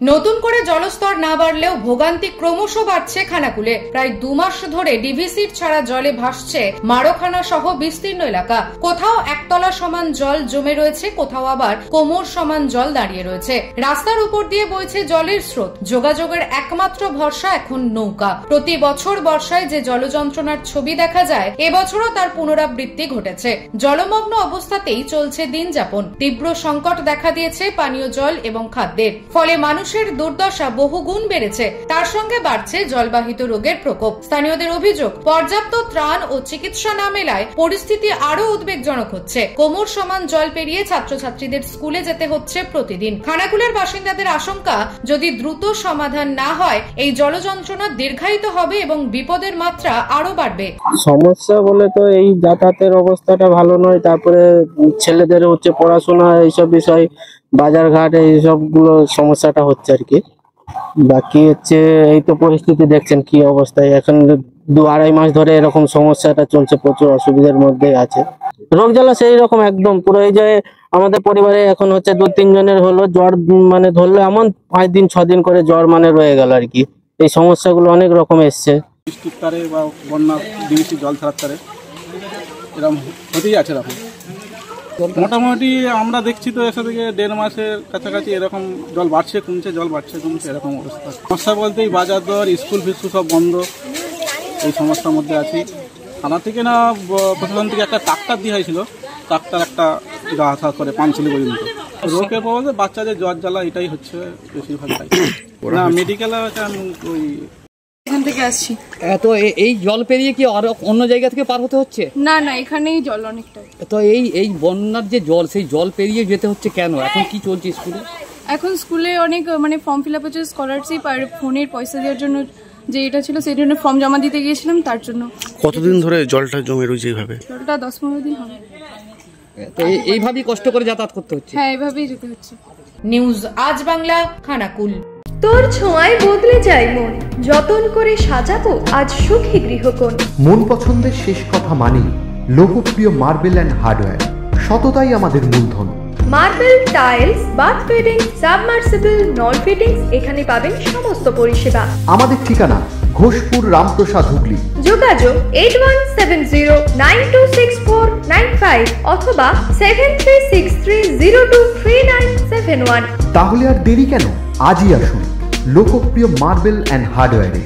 নতুন করে জলস্তর না বাড়লেও ভোগান্তি ক্রমশ বাড়ছে খানাকুলে। প্রায় 2 মাস ধরে ডিভিসির ছাড়া জলে ভাসছে মারোখানা সহ বিস্তীর্ণ এলাকা। কোথাও একতলা সমান জল জমে রয়েছে, কোথাও আবার কোমর সমান জল দাঁড়িয়ে রয়েছে। রাস্তার উপর দিয়ে বইছে জলের স্রোত। যোগাযোগের একমাত্র ভরসা এখন নৌকা। প্রতি বছর বর্ষায় যে জলযন্ত্রণার ছবি দেখা যায়, এবছরও তার পুনরাবৃত্তি ঘটেছে। জলমগ্ন অবস্থাতেই চলছে দিন যাপন। তীব্র সংকট দেখা দিয়েছে পানীয় জল এবং খাদ্যের। ফলে মানুষের দুর্দশা বহুগুণ বেড়েছে। তার সঙ্গে বাড়ছে জলবাহিত রোগের প্রকোপ। স্থানীয়দের অভিযোগ, পর্যাপ্ত ত্রাণ ও চিকিৎসা না মেলায় পরিস্থিতি আরো উদ্বেগজনক হচ্ছে। কোমর সমান জল পেরিয়ে ছাত্রছাত্রীদের স্কুলে যেতে হচ্ছে প্রতিদিন। খানাকুলের বাসিন্দাদের আশঙ্কা, যদি দ্রুত সমাধান না হয় এই জলযন্ত্রণা দীর্ঘায়িত হবে এবং বিপদের মাত্রা আরো বাড়বে। সমস্যা বলে তো এই যাতায়াতের অবস্থাটা ভালো নয়, তারপরে ছেলেদের হচ্ছে পড়াশোনা, এইসব বিষয়, বাজার ঘাট, এইসব গুলো সমস্যাটা হচ্ছে আর কি। বাকি হচ্ছে এই তো পরিস্থিতি দেখছেন কি অবস্থায়, এখন 2-2.5 মাস ধরে এরকম সমস্যাটা চলছে, প্রচুর অসুবিধার মধ্যে আছে। রোগ জ্বালা সেই রকম একদম পুরো। এই যে আমাদের পরিবারে এখন হচ্ছে 2-3 জনের হলো জ্বর, মানে ধরলে এমন 5 দিন 6 দিন করে জ্বর মানে রয়ে গেল আর কি। এই সমস্যাগুলো অনেক রকম এসছে। বৃষ্টির তারে বা বন্যা ডিভিসি জল ছাড়ার তারে এরকম হতেই আছে। এরকম মোটামুটি আমরা দেখছি তো এসে থেকে 1.5 মাসের কাছাকাছি এরকম জল বাড়ছে কমছে, জল বাড়ছে কমছে, এরকম অবস্থা। সমস্যা বলতে এই বাজার দর, স্কুল ফিস্কুল সব বন্ধ, এই সমস্যার মধ্যে আছি। থানা থেকে না প্রশাসন থেকে একটা ট্রাক্টর দিয়ে হয়েছিল, ট্রাক্টর একটা যাওয়া আসা করে পানশিলি পর্যন্ত। রোগের বলতে বাচ্চাদের জ্বর জ্বালা এটাই হচ্ছে বেশিরভাগ। না মেডিকেলে ওই এখান থেকে আসছি। তো এই জল পেরিয়ে কি আর অন্য জায়গা থেকে পার হতে হচ্ছে? না না, এখানেই জল অনেকটা। তো এই বন্যার যে জল, সেই জল পেরিয়ে যেতে হচ্ছে কেন? এখন কি চলছে স্কুলে? এখন স্কুলে অনেক ফর্ম ফিল আপ হচ্ছে, স্কলারশিপ আর ফোনের পয়সা দেওয়ার জন্য যে এটা ছিল, সেই জন্য ফর্ম জমা দিতে গিয়েছিলাম, তার জন্য। কতদিন ধরে জলটা জমে রয়েছে এইভাবে? জলটা 10-15 দিন হবে। তো এইভাবেই কষ্ট করে যাতায়াত করতে হচ্ছে? হ্যাঁ, এইভাবেই যেতে হচ্ছে। নিউজ আজ বাংলা, খানাকুল। তোর ছোঁয়ায় বদলে যায় মন, যতন করে সাজাবো আজ সুখী গৃহকোণ। মন পছন্দের শেষ কথা মানি লোকপ্রিয় মার্বেল অ্যান্ড হার্ডওয়্যার, সততাই আমাদের মূলধন। Marble, tiles, bath fitting, submersible, নল ফিটিংস, এখানে পাবেন সমস্ত পরিষেবা। আমাদের ঠিকানা ঘোষপুর, রামপ্রসাদ, হুগলি। যোগাযোগ 8170926495 অথবা 7363023971। তাহলে আর দেরি কেন, আজই আসুন লোকপ্রিয় মার্বেল অ্যান্ড হার্ডওয়্যারে।